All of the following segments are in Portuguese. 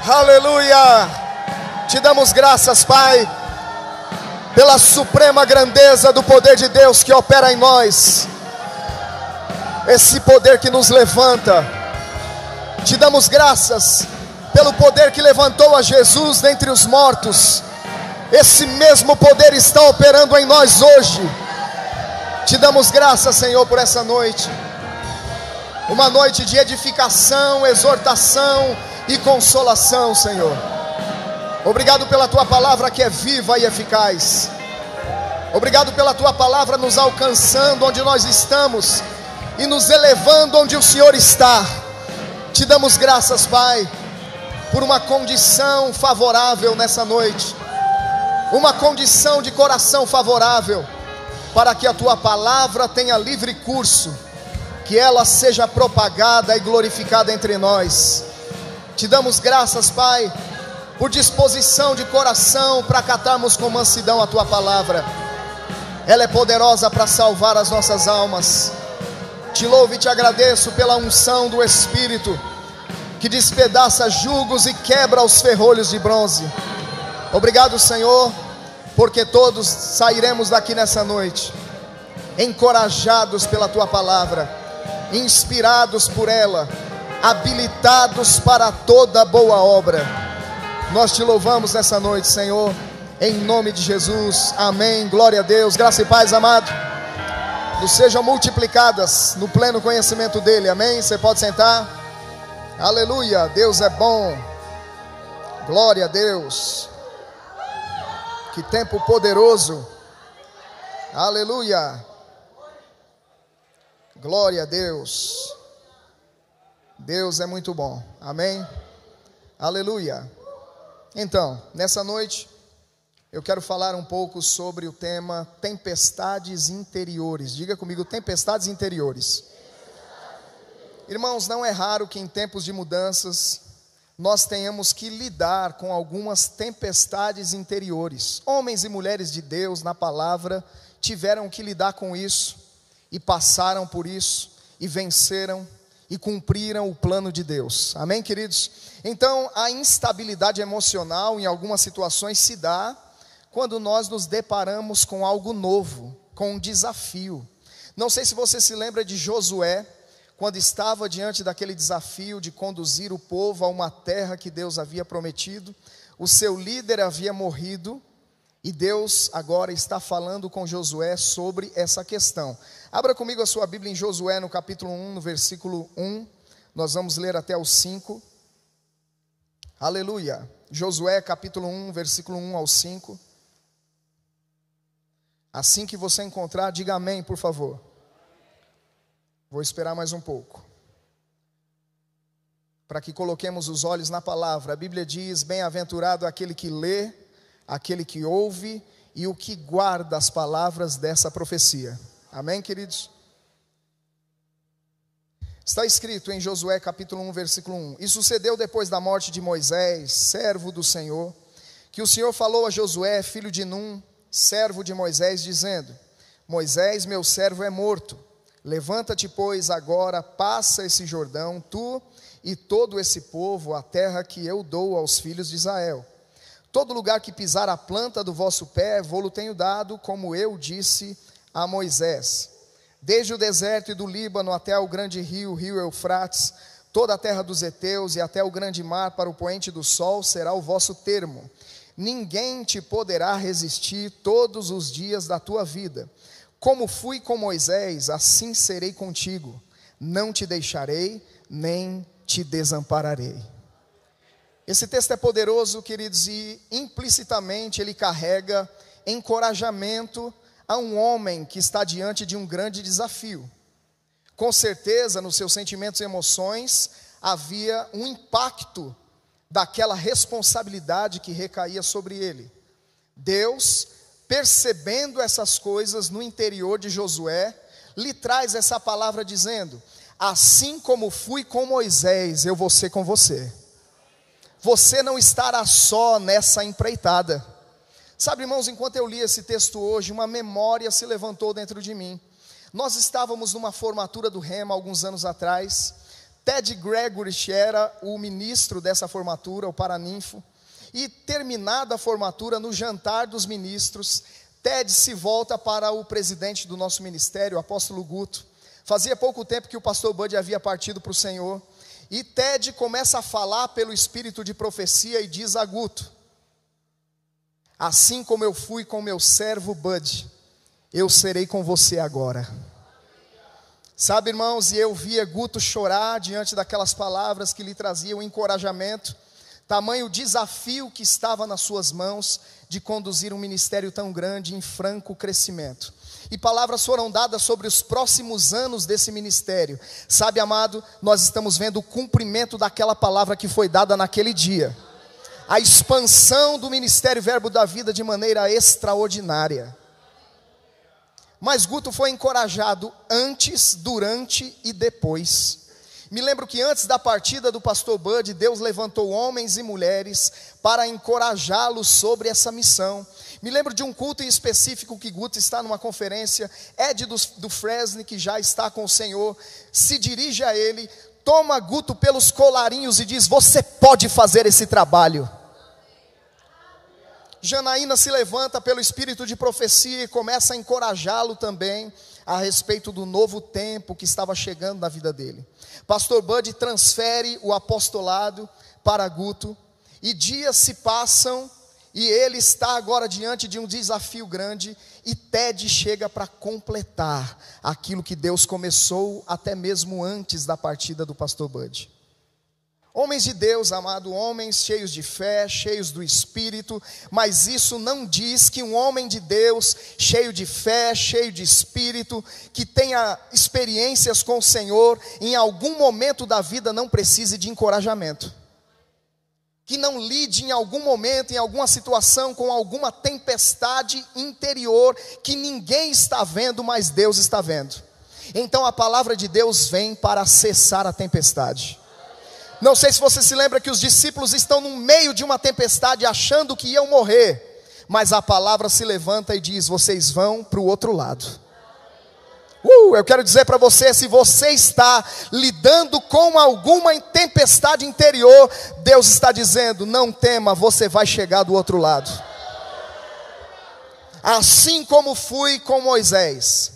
Aleluia! Te damos graças, Pai, pela suprema grandeza do poder de Deus que opera em nós, esse poder que nos levanta. Te damos graças pelo poder que levantou a Jesus dentre os mortos. Esse mesmo poder está operando em nós hoje. Te damos graças, Senhor, por essa noite, uma noite de edificação, exortação e consolação, Senhor. Obrigado pela Tua palavra que é viva e eficaz. Obrigado pela Tua palavra nos alcançando onde nós estamos e nos elevando onde o Senhor está. Te damos graças, Pai, por uma condição favorável nessa noite, uma condição de coração favorável, para que a Tua palavra tenha livre curso, que ela seja propagada e glorificada entre nós. Te damos graças, Pai, por disposição de coração para acatarmos com mansidão a Tua palavra. Ela é poderosa para salvar as nossas almas. Te louvo e te agradeço pela unção do Espírito, que despedaça julgos e quebra os ferrolhos de bronze. Obrigado, Senhor, porque todos sairemos daqui nessa noite encorajados pela Tua palavra, inspirados por ela, habilitados para toda boa obra. Nós te louvamos nessa noite, Senhor, em nome de Jesus, amém. Glória a Deus. Graça e paz, amado, nos sejam multiplicadas no pleno conhecimento dele, amém. Você pode sentar. Aleluia, Deus é bom. Glória a Deus. Que tempo poderoso. Aleluia. Glória a Deus. Deus é muito bom, amém. Aleluia. Então, nessa noite eu quero falar um pouco sobre o tema tempestades interiores. Diga comigo, tempestades interiores. Irmãos, não é raro que em tempos de mudanças nós tenhamos que lidar com algumas tempestades interiores. Homens e mulheres de Deus na palavra tiveram que lidar com isso, e passaram por isso, e venceram, e cumpriram o plano de Deus, amém, queridos? Então, a instabilidade emocional em algumas situações se dá quando nós nos deparamos com algo novo, com um desafio. Não sei se você se lembra de Josué, quando estava diante daquele desafio de conduzir o povo a uma terra que Deus havia prometido. O seu líder havia morrido, e Deus agora está falando com Josué sobre essa questão. Abra comigo a sua Bíblia em Josué, no capítulo 1, no versículo 1. Nós vamos ler até o 5. Aleluia. Josué, capítulo 1, versículo 1 ao 5. Assim que você encontrar, diga amém, por favor. Vou esperar mais um pouco, para que coloquemos os olhos na palavra. A Bíblia diz: bem-aventurado aquele que lê, aquele que ouve e o que guarda as palavras dessa profecia. Amém, queridos? Está escrito em Josué capítulo 1, versículo 1. E sucedeu depois da morte de Moisés, servo do Senhor, que o Senhor falou a Josué, filho de Num, servo de Moisés, dizendo: Moisés, meu servo, é morto. Levanta-te, pois, agora, passa esse Jordão, tu e todo esse povo, a terra que eu dou aos filhos de Israel. Todo lugar que pisar a planta do vosso pé, vou-lo tenho dado, como eu disse a Moisés. Desde o deserto e do Líbano até o grande rio, rio Eufrates, toda a terra dos heteus e até o grande mar para o poente do sol será o vosso termo. Ninguém te poderá resistir todos os dias da tua vida. Como fui com Moisés, assim serei contigo. Não te deixarei, nem te desampararei. Esse texto é poderoso, queridos, e implicitamente ele carrega encorajamento a um homem que está diante de um grande desafio. Com certeza, nos seus sentimentos e emoções, havia um impacto daquela responsabilidade que recaía sobre ele. Deus, percebendo essas coisas no interior de Josué, lhe traz essa palavra dizendo: assim como fui com Moisés, eu vou ser com você. Você não estará só nessa empreitada. Sabe, irmãos, enquanto eu li esse texto hoje, uma memória se levantou dentro de mim. Nós estávamos numa formatura do Rema alguns anos atrás, Ted Gregory era o ministro dessa formatura, o paraninfo. E terminada a formatura, no jantar dos ministros, Ted se volta para o presidente do nosso ministério, o apóstolo Guto. Fazia pouco tempo que o pastor Bud havia partido para o Senhor. E Ted começa a falar pelo espírito de profecia e diz a Guto: assim como eu fui com meu servo Bud, eu serei com você agora. Sabe, irmãos, e eu via Guto chorar diante daquelas palavras que lhe traziam encorajamento, tamanho desafio que estava nas suas mãos de conduzir um ministério tão grande em franco crescimento. E palavras foram dadas sobre os próximos anos desse ministério. Sabe, amado, nós estamos vendo o cumprimento daquela palavra que foi dada naquele dia. A expansão do ministério Verbo da Vida de maneira extraordinária. Mas Guto foi encorajado antes, durante e depois. Me lembro que antes da partida do pastor Bud, Deus levantou homens e mulheres para encorajá-los sobre essa missão. Me lembro de um culto em específico que Guto está numa conferência. Ed do Fresne, que já está com o Senhor, se dirige a ele, toma Guto pelos colarinhos e diz: você pode fazer esse trabalho. Janaína se levanta pelo espírito de profecia e começa a encorajá-lo também a respeito do novo tempo que estava chegando na vida dele. Pastor Bud transfere o apostolado para Guto, e dias se passam, e ele está agora diante de um desafio grande, e Ted chega para completar aquilo que Deus começou até mesmo antes da partida do pastor Bud. Homens de Deus, amado, homens cheios de fé, cheios do Espírito, mas isso não diz que um homem de Deus, cheio de fé, cheio de Espírito, que tenha experiências com o Senhor, em algum momento da vida não precise de encorajamento. Que não lide em algum momento, em alguma situação, com alguma tempestade interior, que ninguém está vendo, mas Deus está vendo. Então a palavra de Deus vem para cessar a tempestade. Não sei se você se lembra que os discípulos estão no meio de uma tempestade achando que iam morrer, mas a palavra se levanta e diz: vocês vão para o outro lado. Eu quero dizer para você, se você está lidando com alguma tempestade interior, Deus está dizendo: não tema, você vai chegar do outro lado. Assim como fui com Moisés,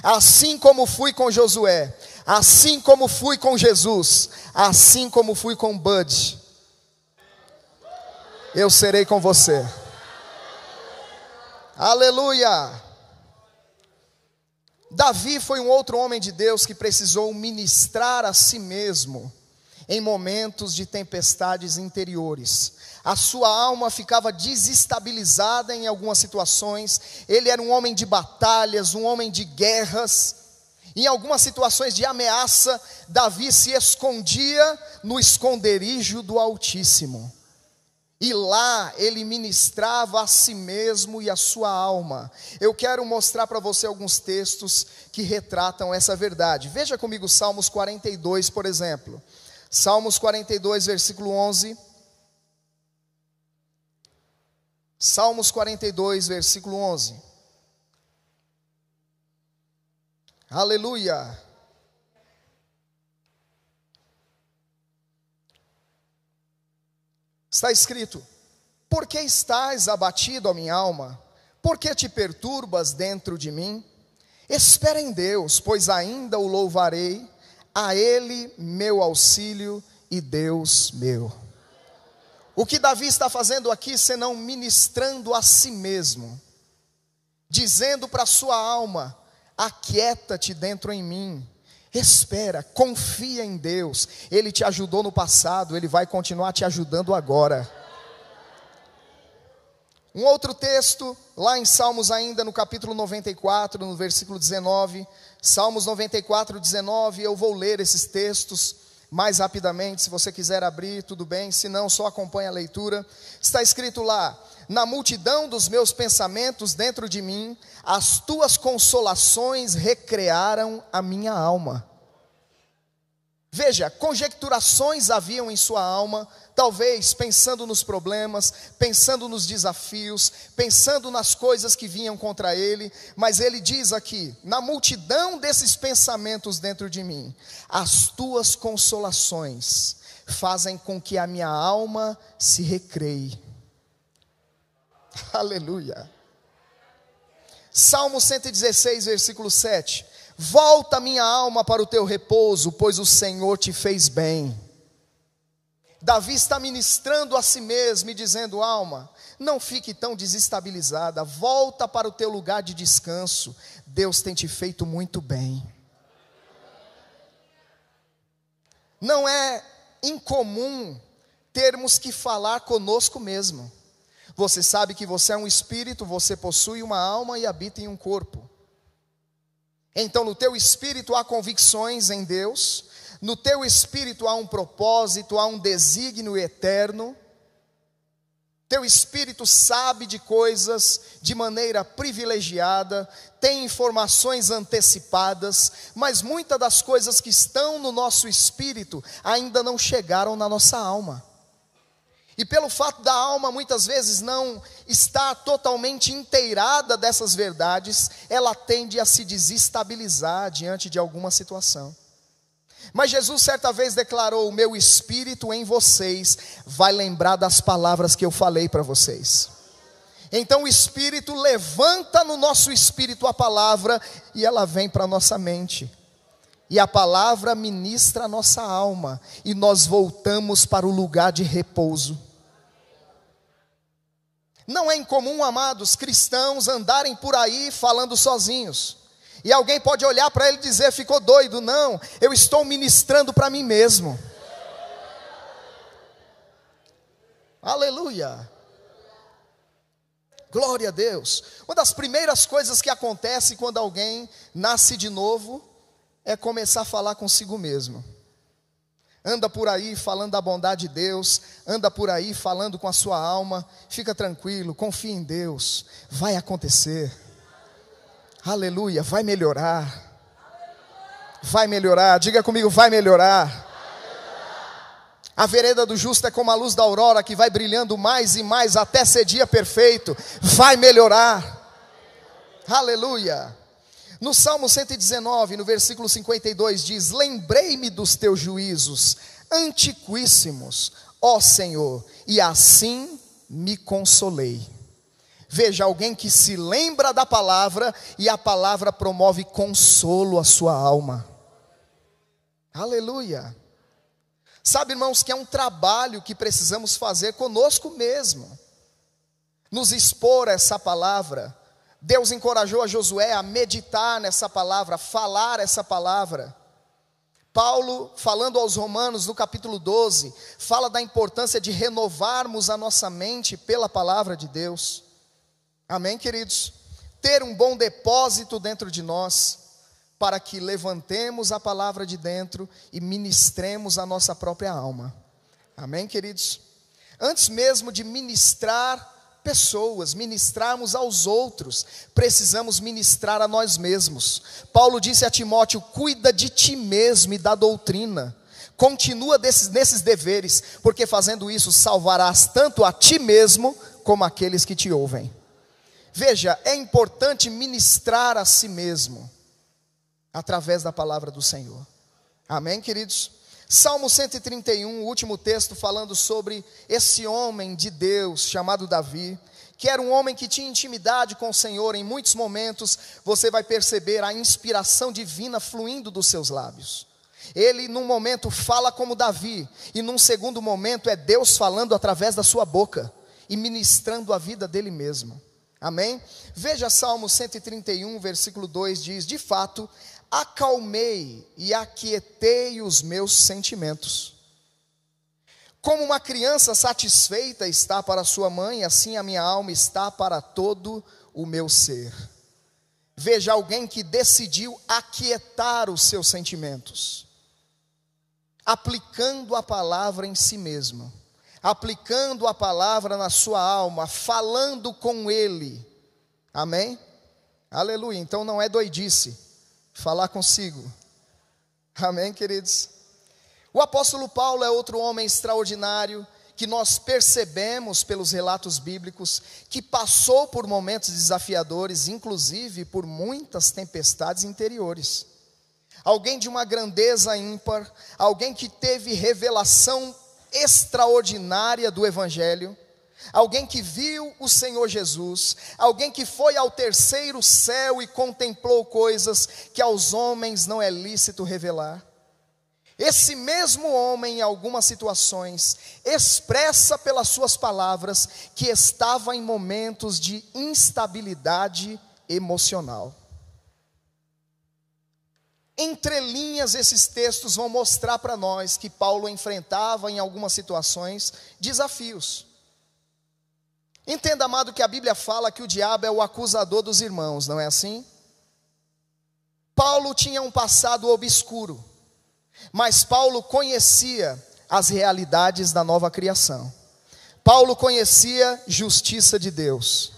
assim como fui com Josué, assim como fui com Jesus, assim como fui com Bud, eu serei com você. Aleluia! Davi foi um outro homem de Deus que precisou ministrar a si mesmo em momentos de tempestades interiores. A sua alma ficava desestabilizada em algumas situações. Ele era um homem de batalhas, um homem de guerras. Em algumas situações de ameaça, Davi se escondia no esconderijo do Altíssimo. E lá ele ministrava a si mesmo e a sua alma. Eu quero mostrar para você alguns textos que retratam essa verdade. Veja comigo Salmos 42, por exemplo. Salmos 42, versículo 11. Salmos 42, versículo 11. Aleluia. Está escrito: por que estás abatido, ó minha alma? Por que te perturbas dentro de mim? Espera em Deus, pois ainda o louvarei, a Ele meu auxílio e Deus meu. O que Davi está fazendo aqui, senão ministrando a si mesmo, dizendo para a sua alma: aquieta-te dentro em mim, espera, confia em Deus. Ele te ajudou no passado, Ele vai continuar te ajudando agora. Um outro texto, lá em Salmos ainda, no capítulo 94, no versículo 19, Salmos 94, 19, eu vou ler esses textos mais rapidamente, se você quiser abrir, tudo bem, se não, só acompanhe a leitura. Está escrito lá: na multidão dos meus pensamentos dentro de mim, as tuas consolações recrearam a minha alma. Veja, conjecturações haviam em sua alma, talvez pensando nos problemas, pensando nos desafios, pensando nas coisas que vinham contra ele, mas ele diz aqui: na multidão desses pensamentos dentro de mim, as tuas consolações fazem com que a minha alma se recreie. Aleluia. Salmo 116, versículo 7. Volta minha alma para o teu repouso, pois o Senhor te fez bem. Davi está ministrando a si mesmo e dizendo: alma, não fique tão desestabilizada, volta para o teu lugar de descanso, Deus tem te feito muito bem. Não é incomum termos que falar conosco mesmo. Você sabe que você é um espírito, você possui uma alma e habita em um corpo. Então no teu espírito há convicções em Deus, no teu espírito há um propósito, há um desígnio eterno. Teu espírito sabe de coisas de maneira privilegiada, tem informações antecipadas, mas muitas das coisas que estão no nosso espírito ainda não chegaram na nossa alma. E pelo fato da alma muitas vezes não estar totalmente inteirada dessas verdades, ela tende a se desestabilizar diante de alguma situação. Mas Jesus certa vez declarou: o meu espírito em vocês vai lembrar das palavras que eu falei para vocês. Então o Espírito levanta no nosso espírito a palavra e ela vem para a nossa mente. E a palavra ministra a nossa alma e nós voltamos para o lugar de repouso. Não é incomum, amados, cristãos andarem por aí falando sozinhos. E alguém pode olhar para ele e dizer: ficou doido. Não, eu estou ministrando para mim mesmo. Aleluia. Glória a Deus. Uma das primeiras coisas que acontece quando alguém nasce de novo é começar a falar consigo mesmo. Anda por aí falando da bondade de Deus, anda por aí falando com a sua alma. Fica tranquilo, confia em Deus, vai acontecer. Aleluia, vai melhorar. Vai melhorar, diga comigo: vai melhorar. A vereda do justo é como a luz da aurora, que vai brilhando mais e mais até ser dia perfeito. Vai melhorar. Aleluia. No Salmo 119, no versículo 52 diz: lembrei-me dos teus juízos antiquíssimos, ó Senhor, e assim me consolei. Veja, alguém que se lembra da palavra, e a palavra promove consolo à sua alma. Aleluia. Sabe, irmãos, que é um trabalho que precisamos fazer conosco mesmo, nos expor a essa palavra. Deus encorajou a Josué a meditar nessa palavra, a falar essa palavra. Paulo, falando aos Romanos no capítulo 12, fala da importância de renovarmos a nossa mente pela palavra de Deus. Amém, queridos? Ter um bom depósito dentro de nós, para que levantemos a palavra de dentro e ministremos a nossa própria alma. Amém, queridos? Antes mesmo de ministrar pessoas, ministrarmos aos outros, precisamos ministrar a nós mesmos. Paulo disse a Timóteo: cuida de ti mesmo e da doutrina. Continua nesses deveres, porque fazendo isso salvarás tanto a ti mesmo como aqueles que te ouvem. Veja, é importante ministrar a si mesmo através da palavra do Senhor. Amém, queridos? Salmo 131, o último texto, falando sobre esse homem de Deus chamado Davi, que era um homem que tinha intimidade com o Senhor. Em muitos momentos você vai perceber a inspiração divina fluindo dos seus lábios. Ele num momento fala como Davi, e num segundo momento é Deus falando através da sua boca e ministrando a vida dele mesmo. Amém? Veja Salmo 131, versículo 2 diz: de fato, acalmei e aquietei os meus sentimentos. Como uma criança satisfeita está para sua mãe, assim a minha alma está para todo o meu ser. Veja, alguém que decidiu aquietar os seus sentimentos, aplicando a palavra em si mesmo, aplicando a palavra na sua alma, falando com ele. Amém? Aleluia. Então não é doidice falar consigo. Amém, queridos? O apóstolo Paulo é outro homem extraordinário, que nós percebemos pelos relatos bíblicos, que passou por momentos desafiadores, inclusive por muitas tempestades interiores. Alguém de uma grandeza ímpar, alguém que teve revelação extraordinária do Evangelho, alguém que viu o Senhor Jesus, alguém que foi ao terceiro céu e contemplou coisas que aos homens não é lícito revelar. Esse mesmo homem, em algumas situações, expressa pelas suas palavras que estava em momentos de instabilidade emocional. Entre linhas, esses textos vão mostrar para nós que Paulo enfrentava, em algumas situações, desafios. Entenda, amado, que a Bíblia fala que o diabo é o acusador dos irmãos, não é assim? Paulo tinha um passado obscuro, mas Paulo conhecia as realidades da nova criação. Paulo conhecia justiça de Deus.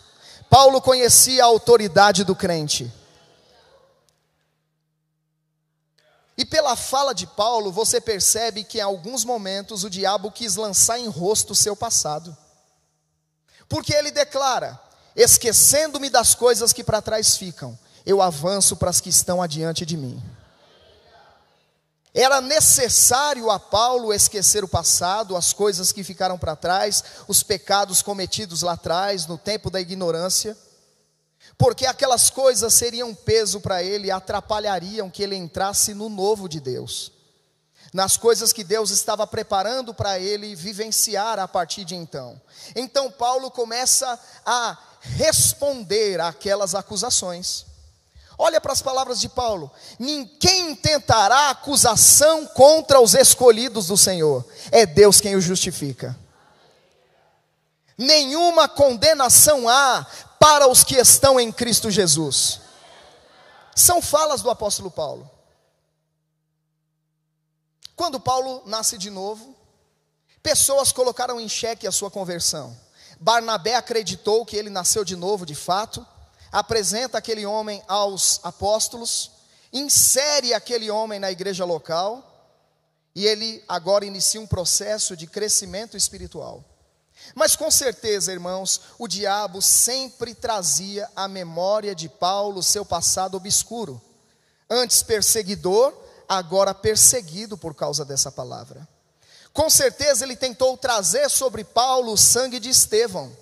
Paulo conhecia a autoridade do crente. E pela fala de Paulo, você percebe que em alguns momentos o diabo quis lançar em rosto o seu passado. Porque ele declara: esquecendo-me das coisas que para trás ficam, eu avanço para as que estão adiante de mim. Era necessário a Paulo esquecer o passado, as coisas que ficaram para trás, os pecados cometidos lá atrás, no tempo da ignorância, porque aquelas coisas seriam um peso para ele e atrapalhariam que ele entrasse no novo de Deus, nas coisas que Deus estava preparando para ele vivenciar a partir de então. Então Paulo começa a responder àquelas acusações. Olha para as palavras de Paulo: ninguém intentará acusação contra os escolhidos do Senhor, é Deus quem o justifica. Nenhuma condenação há para os que estão em Cristo Jesus. São falas do apóstolo Paulo. Quando Paulo nasce de novo, pessoas colocaram em xeque a sua conversão. Barnabé acreditou que ele nasceu de novo de fato, apresenta aquele homem aos apóstolos, insere aquele homem na igreja local, e ele agora inicia um processo de crescimento espiritual. Mas com certeza, irmãos, o diabo sempre trazia à memória de Paulo seu passado obscuro. Antes perseguidor, agora perseguido por causa dessa palavra. Com certeza ele tentou trazer sobre Paulo o sangue de Estevão.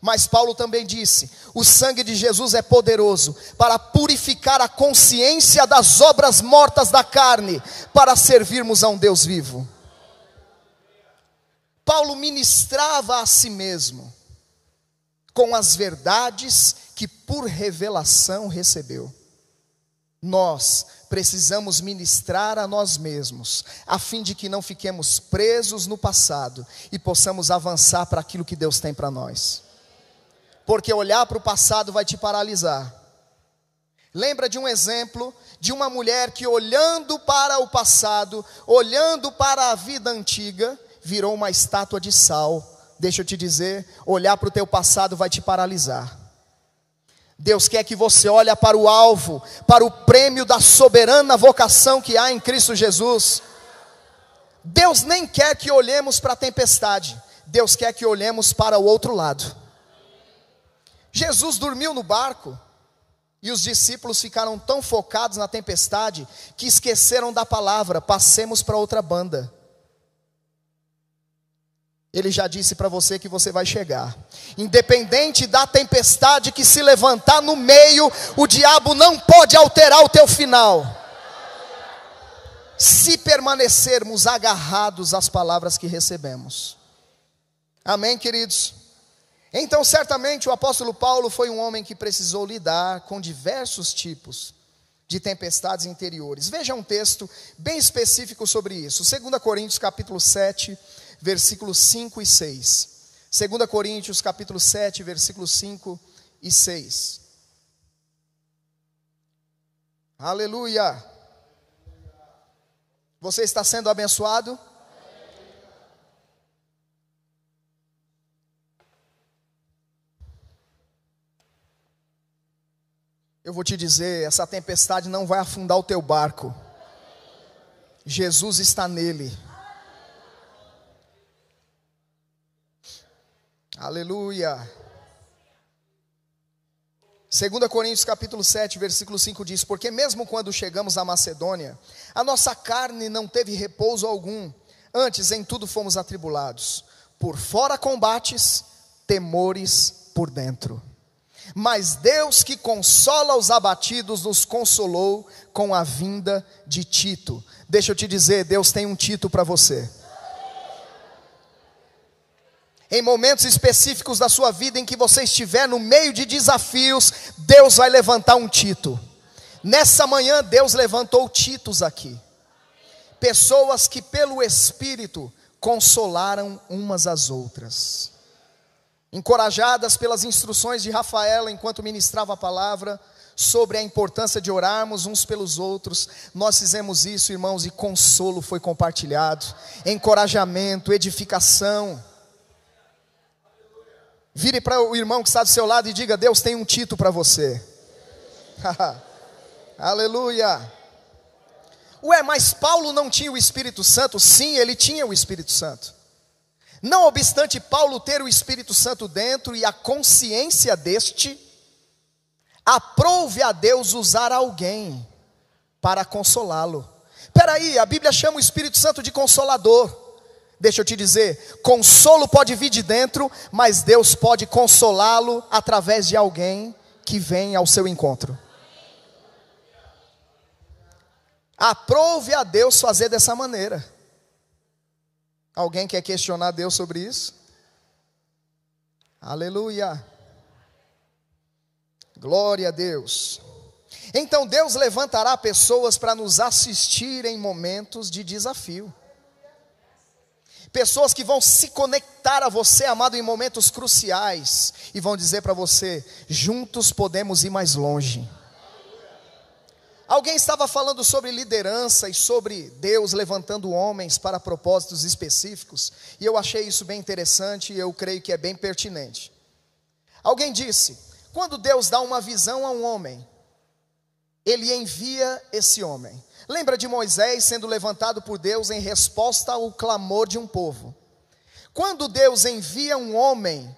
Mas Paulo também disse: o sangue de Jesus é poderoso para purificar a consciência das obras mortas da carne, para servirmos a um Deus vivo. Paulo ministrava a si mesmo com as verdades que por revelação recebeu. Nós precisamos ministrar a nós mesmos, a fim de que não fiquemos presos no passado e possamos avançar para aquilo que Deus tem para nós. Porque olhar para o passado vai te paralisar. Lembra de um exemplo de uma mulher que, olhando para o passado, olhando para a vida antiga, virou uma estátua de sal. Deixa eu te dizer, olhar para o teu passado vai te paralisar. Deus quer que você olhe para o alvo, para o prêmio da soberana vocação que há em Cristo Jesus. Deus nem quer que olhemos para a tempestade, Deus quer que olhemos para o outro lado. Jesus dormiu no barco, e os discípulos ficaram tão focados na tempestade, que esqueceram da palavra: passemos para outra banda. Ele já disse para você que você vai chegar. Independente da tempestade que se levantar no meio, o diabo não pode alterar o teu final. Se permanecermos agarrados às palavras que recebemos. Amém, queridos? Então, certamente o apóstolo Paulo foi um homem que precisou lidar com diversos tipos de tempestades interiores. Veja um texto bem específico sobre isso. 2 Coríntios capítulo 7, versículos 5 e 6. 2 Coríntios capítulo 7, versículos 5 e 6. Aleluia! Você está sendo abençoado? Eu vou te dizer, essa tempestade não vai afundar o teu barco. Jesus está nele. Aleluia. 2 Coríntios capítulo 7, versículo 5 diz: porque mesmo quando chegamos à Macedônia, a nossa carne não teve repouso algum, antes em tudo fomos atribulados, por fora combates, temores por dentro. Mas Deus que consola os abatidos nos consolou com a vinda de Tito. Deixa eu te dizer, Deus tem um Tito para você. Em momentos específicos da sua vida em que você estiver no meio de desafios, Deus vai levantar um Tito. Nessa manhã Deus levantou Titos aqui. Pessoas que pelo Espírito consolaram umas às outras. Encorajadas pelas instruções de Rafaela enquanto ministrava a palavra sobre a importância de orarmos uns pelos outros, nós fizemos isso, irmãos, e consolo foi compartilhado, encorajamento, edificação. Vire para o irmão que está do seu lado e diga: Deus tem um Tito para você. Aleluia. Ué, mas Paulo não tinha o Espírito Santo? Sim, ele tinha o Espírito Santo. Não obstante Paulo ter o Espírito Santo dentro e a consciência deste, aprove a Deus usar alguém para consolá-lo. Espera aí, a Bíblia chama o Espírito Santo de Consolador. Deixa eu te dizer, consolo pode vir de dentro, mas Deus pode consolá-lo através de alguém que vem ao seu encontro. Aprove a Deus fazer dessa maneira. Alguém quer questionar Deus sobre isso? Aleluia. Glória a Deus. Então Deus levantará pessoas para nos assistir em momentos de desafio. Pessoas que vão se conectar a você, amado, em momentos cruciais, e vão dizer para você: juntos podemos ir mais longe. Alguém estava falando sobre liderança e sobre Deus levantando homens para propósitos específicos, e eu achei isso bem interessante e eu creio que é bem pertinente. Alguém disse: quando Deus dá uma visão a um homem, Ele envia esse homem. Lembra de Moisés sendo levantado por Deus em resposta ao clamor de um povo. Quando Deus envia um homem,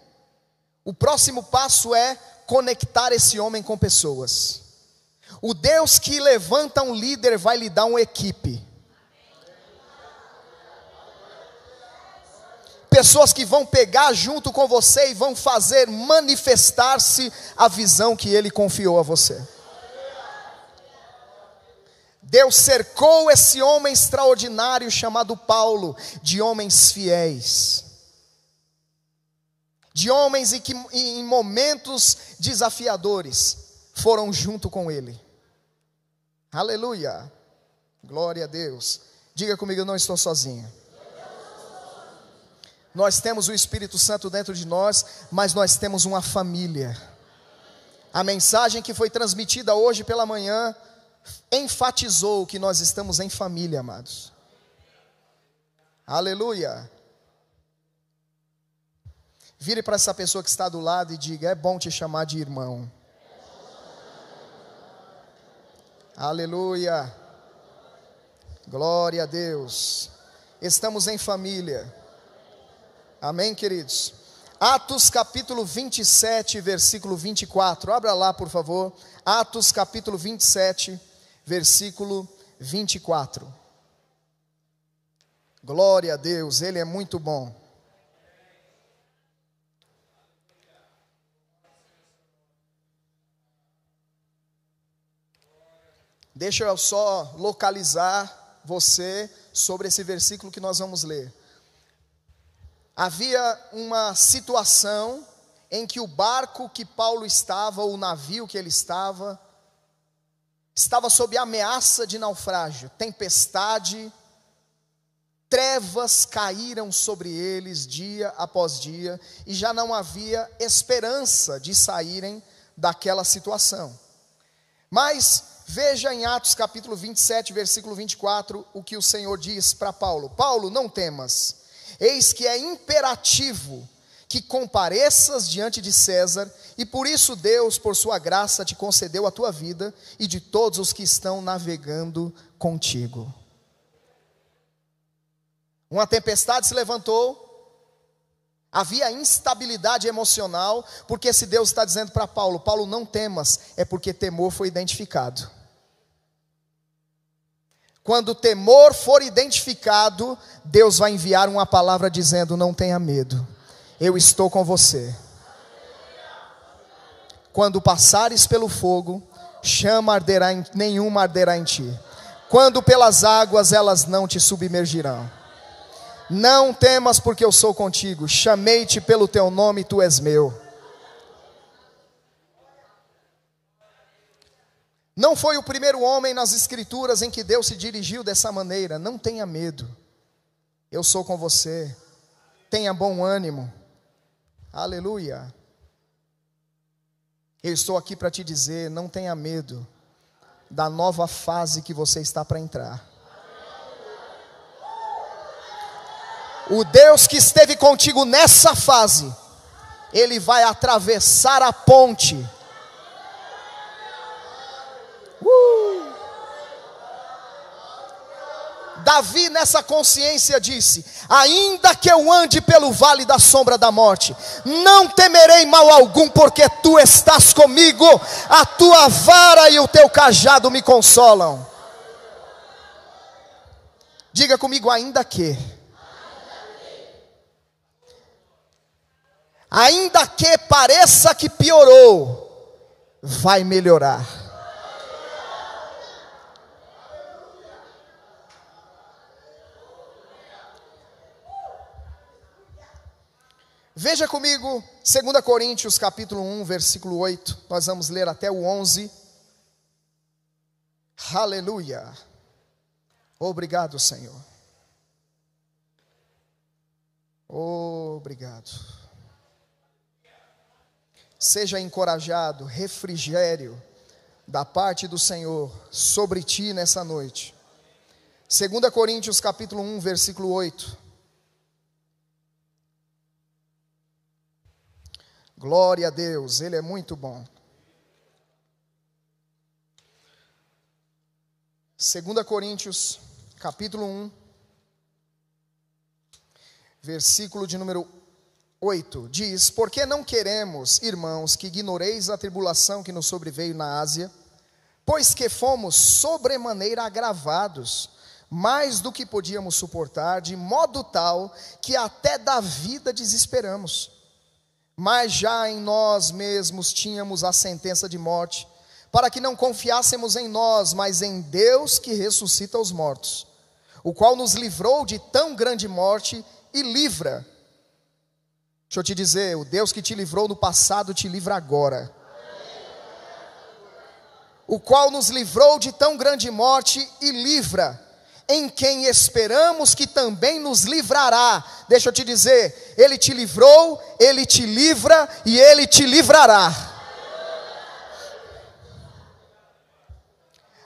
o próximo passo é conectar esse homem com pessoas. O Deus que levanta um líder vai lhe dar uma equipe. Pessoas que vão pegar junto com você e vão fazer manifestar-se a visão que Ele confiou a você. Deus cercou esse homem extraordinário chamado Paulo de homens fiéis, de homens que em momentos desafiadores foram junto com ele. Aleluia, glória a Deus. Diga comigo: eu não estou sozinho. Nós temos o Espírito Santo dentro de nós, mas nós temos uma família. A mensagem que foi transmitida hoje pela manhã enfatizou que nós estamos em família, amados. Aleluia. Vire para essa pessoa que está do lado e diga: é bom te chamar de irmão. Aleluia. Glória a Deus. Estamos em família. Amém, queridos? Atos capítulo 27, versículo 24. Abra lá, por favor. Atos capítulo 27, versículo 24. Glória a Deus, Ele é muito bom. Deixa eu só localizar você sobre esse versículo que nós vamos ler. Havia uma situação em que o barco que Paulo estava, o navio que ele estava sob ameaça de naufrágio. Tempestade, trevas caíram sobre eles dia após dia, e já não havia esperança de saírem daquela situação. Mas veja em Atos capítulo 27, versículo 24, o que o Senhor diz para Paulo: Paulo, não temas, eis que é imperativo que compareças diante de César, e por isso Deus, por sua graça, te concedeu a tua vida e de todos os que estão navegando contigo. Uma tempestade se levantou, havia instabilidade emocional, porque se Deus está dizendo para Paulo: Paulo, não temas, é porque temor foi identificado. Quando o temor for identificado, Deus vai enviar uma palavra dizendo: não tenha medo, eu estou com você. Quando passares pelo fogo, nenhuma arderá em ti. Quando pelas águas, elas não te submergirão. Não temas, porque eu sou contigo. Chamei-te pelo teu nome, tu és meu. Não foi o primeiro homem nas escrituras em que Deus se dirigiu dessa maneira. Não tenha medo, eu sou com você. Tenha bom ânimo. Aleluia. Eu estou aqui para te dizer: não tenha medo da nova fase que você está para entrar. O Deus que esteve contigo nessa fase, Ele vai atravessar a ponte. Davi, nessa consciência, disse: ainda que eu ande pelo vale da sombra da morte, não temerei mal algum, porque tu estás comigo, a tua vara e o teu cajado me consolam. Diga comigo: ainda que. Ainda que pareça que piorou, vai melhorar. Veja comigo 2 Coríntios capítulo 1, versículo 8. Nós vamos ler até o 11. Aleluia. Obrigado, Senhor. Obrigado. Seja encorajado, refrigério da parte do Senhor sobre ti nessa noite. 2 Coríntios capítulo 1, versículo 8. Glória a Deus, Ele é muito bom. 2 Coríntios, capítulo 1, versículo de número 8, diz: porque não queremos, irmãos, que ignoreis a tribulação que nos sobreveio na Ásia, pois que fomos sobremaneira agravados, mais do que podíamos suportar, de modo tal que até da vida desesperamos. Mas já em nós mesmos tínhamos a sentença de morte, para que não confiássemos em nós, mas em Deus que ressuscita os mortos, o qual nos livrou de tão grande morte e livra. Deixa eu te dizer, o Deus que te livrou no passado te livra agora. O qual nos livrou de tão grande morte e livra, em quem esperamos que também nos livrará. Deixa eu te dizer, Ele te livrou, Ele te livra e Ele te livrará.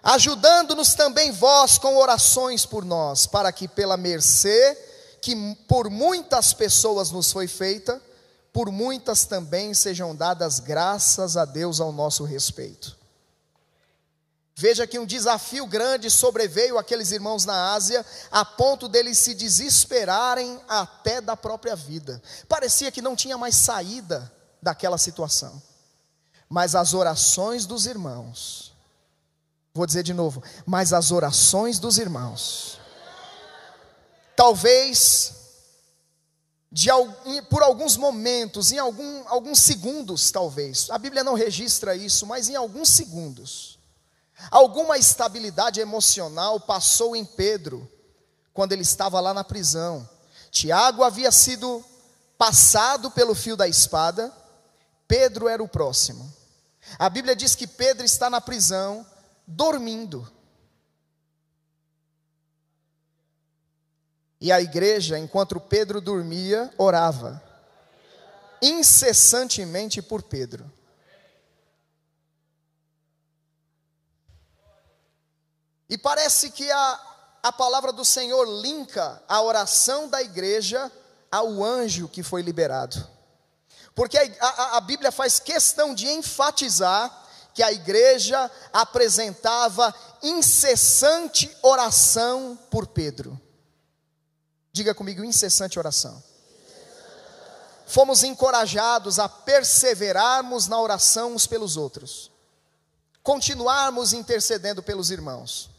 Ajudando-nos também vós com orações por nós, para que pela mercê que por muitas pessoas nos foi feita, por muitas também sejam dadas graças a Deus ao nosso respeito. Veja que um desafio grande sobreveio àqueles irmãos na Ásia, a ponto deles se desesperarem até da própria vida. Parecia que não tinha mais saída daquela situação. Mas as orações dos irmãos, vou dizer de novo, mas as orações dos irmãos, talvez por alguns momentos, em alguns segundos talvez, a Bíblia não registra isso, mas em alguns segundos, alguma estabilidade emocional passou em Pedro, quando ele estava lá na prisão. Tiago havia sido passado pelo fio da espada, Pedro era o próximo. A Bíblia diz que Pedro está na prisão, dormindo. E a igreja, enquanto Pedro dormia, orava incessantemente por Pedro. E parece que a palavra do Senhor linka a oração da igreja ao anjo que foi liberado. Porque a Bíblia faz questão de enfatizar que a igreja apresentava incessante oração por Pedro. Diga comigo, incessante oração. Fomos encorajados a perseverarmos na oração uns pelos outros, continuarmos intercedendo pelos irmãos.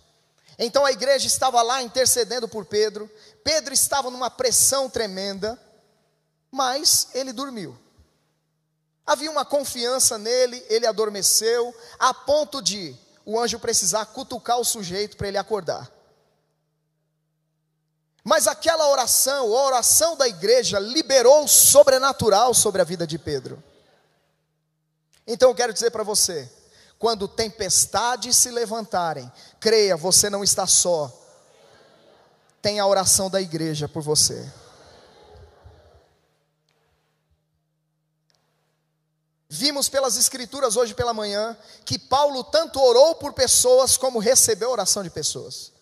Então a igreja estava lá intercedendo por Pedro. Pedro estava numa pressão tremenda, mas ele dormiu. Havia uma confiança nele, ele adormeceu, a ponto de o anjo precisar cutucar o sujeito para ele acordar. Mas aquela oração, a oração da igreja, liberou o sobrenatural sobre a vida de Pedro. Então eu quero dizer para você, quando tempestades se levantarem, creia, você não está só. Tem a oração da igreja por você. Vimos pelas escrituras hoje pela manhã, que Paulo tanto orou por pessoas, como recebeu oração de pessoas.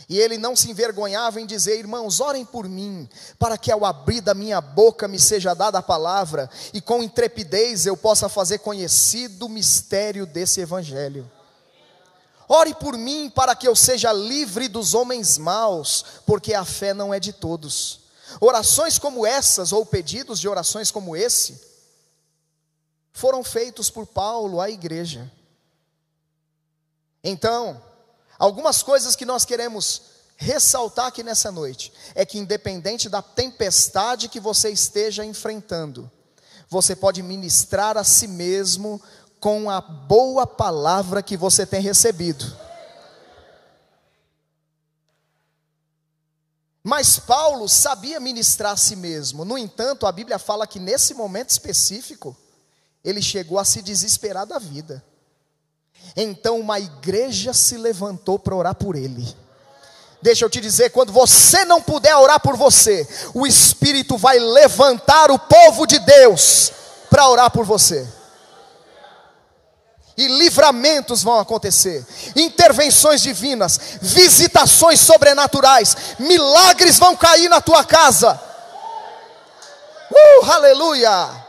E ele não se envergonhava em dizer: irmãos, orem por mim, para que ao abrir da minha boca me seja dada a palavra, e com intrepidez eu possa fazer conhecido o mistério desse evangelho. Ore por mim, para que eu seja livre dos homens maus, porque a fé não é de todos. Orações como essas, ou pedidos de orações como esse, foram feitos por Paulo à igreja. Então, algumas coisas que nós queremos ressaltar aqui nessa noite, é que independente da tempestade que você esteja enfrentando, você pode ministrar a si mesmo com a boa palavra que você tem recebido. Mas Paulo sabia ministrar a si mesmo. No entanto, a Bíblia fala que nesse momento específico, ele chegou a se desesperar da vida. Então uma igreja se levantou para orar por ele. Deixa eu te dizer, quando você não puder orar por você, o Espírito vai levantar o povo de Deus para orar por você. E livramentos vão acontecer, intervenções divinas, visitações sobrenaturais, milagres vão cair na tua casa. Aleluia!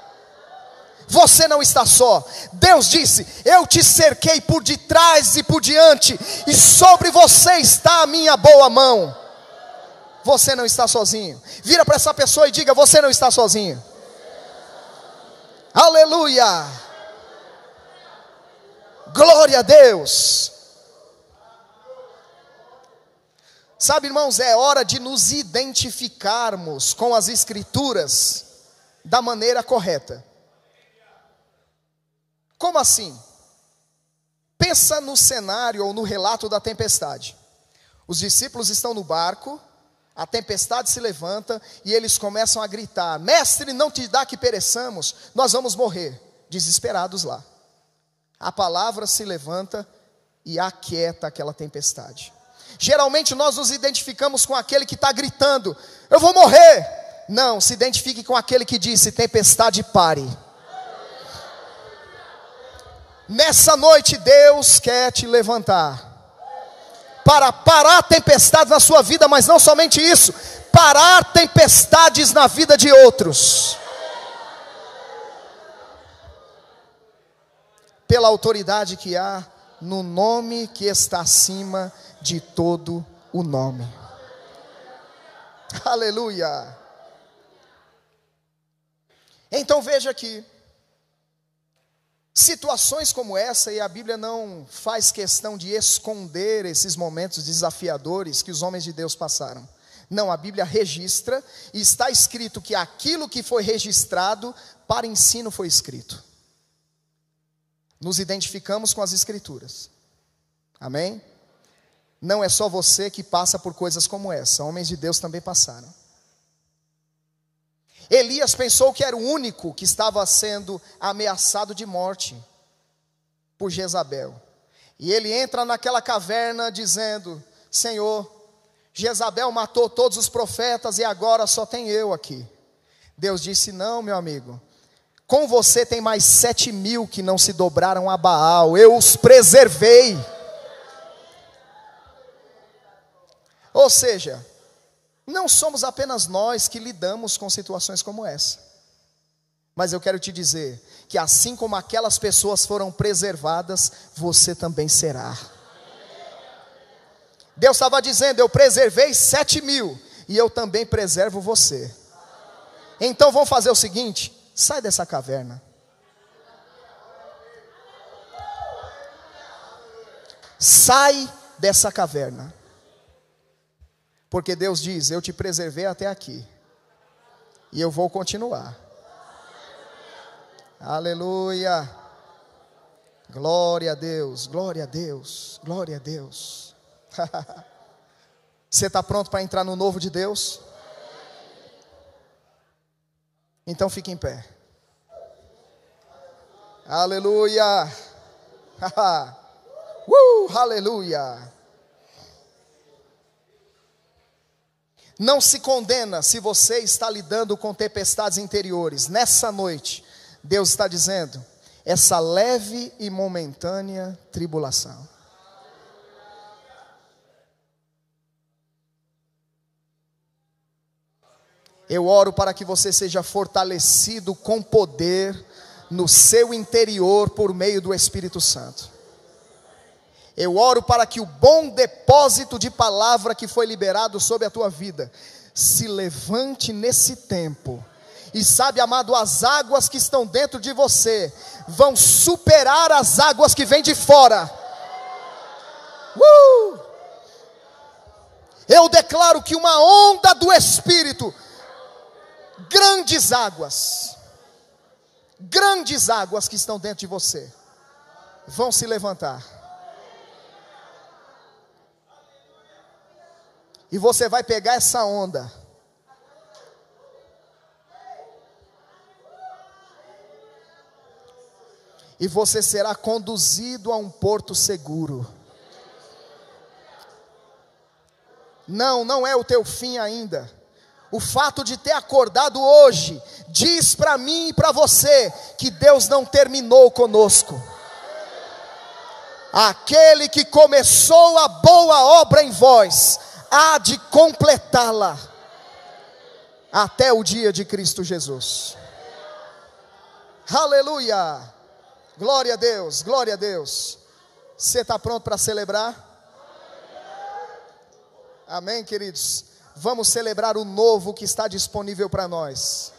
Você não está só. Deus disse: eu te cerquei por detrás e por diante, e sobre você está a minha boa mão. Você não está sozinho. Vira para essa pessoa e diga: você não está sozinho. Aleluia! Glória a Deus. Sabe, irmãos, é hora de nos identificarmos com as escrituras da maneira correta. Como assim? Pensa no cenário ou no relato da tempestade. Os discípulos estão no barco, a tempestade se levanta e eles começam a gritar: mestre, não te dá que pereçamos, nós vamos morrer. Desesperados lá. A palavra se levanta e aquieta aquela tempestade. Geralmente nós nos identificamos com aquele que está gritando: eu vou morrer. Não, se identifique com aquele que disse: tempestade, pare. Nessa noite Deus quer te levantar para parar tempestades na sua vida, mas não somente isso, parar tempestades na vida de outros. Pela autoridade que há no nome que está acima de todo o nome. Aleluia. Então veja aqui, situações como essa, e a Bíblia não faz questão de esconder esses momentos desafiadores que os homens de Deus passaram. Não, a Bíblia registra, e está escrito que aquilo que foi registrado para ensino foi escrito. Nos identificamos com as escrituras. Amém? Não é só você que passa por coisas como essa, homens de Deus também passaram. Elias pensou que era o único que estava sendo ameaçado de morte por Jezabel. E ele entra naquela caverna dizendo: Senhor, Jezabel matou todos os profetas e agora só tem eu aqui. Deus disse: não, meu amigo, com você tem mais 7.000 que não se dobraram a Baal, eu os preservei. Ou seja, não somos apenas nós que lidamos com situações como essa. Mas eu quero te dizer que assim como aquelas pessoas foram preservadas, você também será. Deus estava dizendo: eu preservei 7.000, e eu também preservo você. Então vamos fazer o seguinte: sai dessa caverna. Sai dessa caverna. Porque Deus diz: eu te preservei até aqui, e eu vou continuar. Aleluia. Glória a Deus, glória a Deus, glória a Deus. Você está pronto para entrar no novo de Deus? Então fique em pé. Aleluia. Aleluia. Não se condena se você está lidando com tempestades interiores. Nessa noite, Deus está dizendo: essa leve e momentânea tribulação. Eu oro para que você seja fortalecido com poder no seu interior por meio do Espírito Santo. Eu oro para que o bom depósito de palavra que foi liberado sobre a tua vida se levante nesse tempo. E sabe, amado, as águas que estão dentro de você vão superar as águas que vêm de fora. Eu declaro que uma onda do Espírito, grandes águas que estão dentro de você, vão se levantar. E você vai pegar essa onda. E você será conduzido a um porto seguro. Não é o teu fim ainda. O fato de ter acordado hoje diz para mim e para você que Deus não terminou conosco. Aquele que começou a boa obra em vós há de completá-la até o dia de Cristo Jesus. Aleluia. Glória a Deus, glória a Deus. Você está pronto para celebrar? Amém, queridos? Vamos celebrar o novo que está disponível para nós.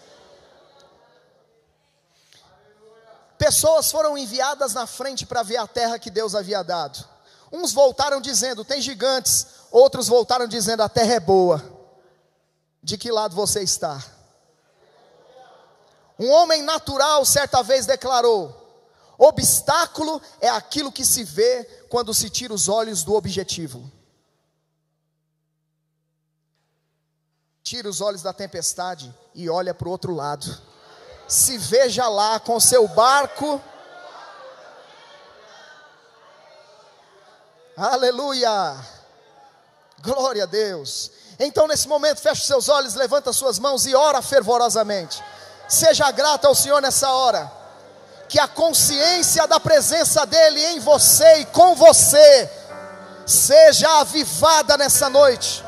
Pessoas foram enviadas na frente para ver a terra que Deus havia dado. Uns voltaram dizendo: tem gigantes. Outros voltaram dizendo: a terra é boa. De que lado você está? Um homem natural certa vez declarou: obstáculo é aquilo que se vê quando se tira os olhos do objetivo. Tira os olhos da tempestade e olha para o outro lado. Se veja lá com seu barco. Aleluia. Glória a Deus. Então nesse momento feche seus olhos, levanta suas mãos e ora fervorosamente. Seja grato ao Senhor nessa hora. Que a consciência da presença dEle em você e com você seja avivada nessa noite.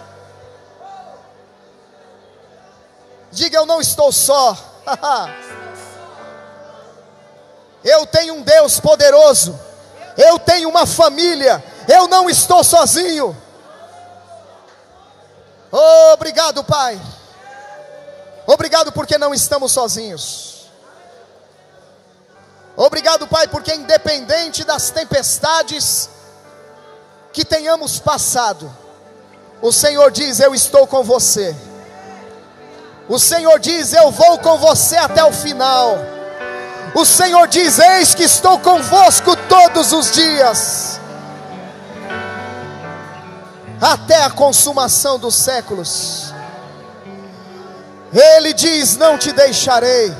Diga: eu não estou só. Eu tenho um Deus poderoso. Eu tenho uma família. Eu não estou sozinho. Obrigado, Pai. Obrigado porque não estamos sozinhos. Obrigado, Pai, porque independente das tempestades que tenhamos passado, o Senhor diz: eu estou com você. O Senhor diz: eu vou com você até o final. O Senhor diz: eis que estou convosco todos os dias, até a consumação dos séculos. Ele diz: não te deixarei,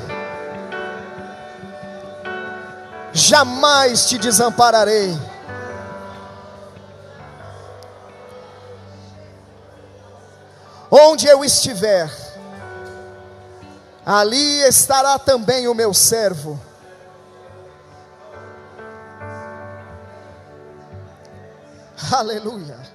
jamais te desampararei. Onde eu estiver, ali estará também o meu servo. Aleluia.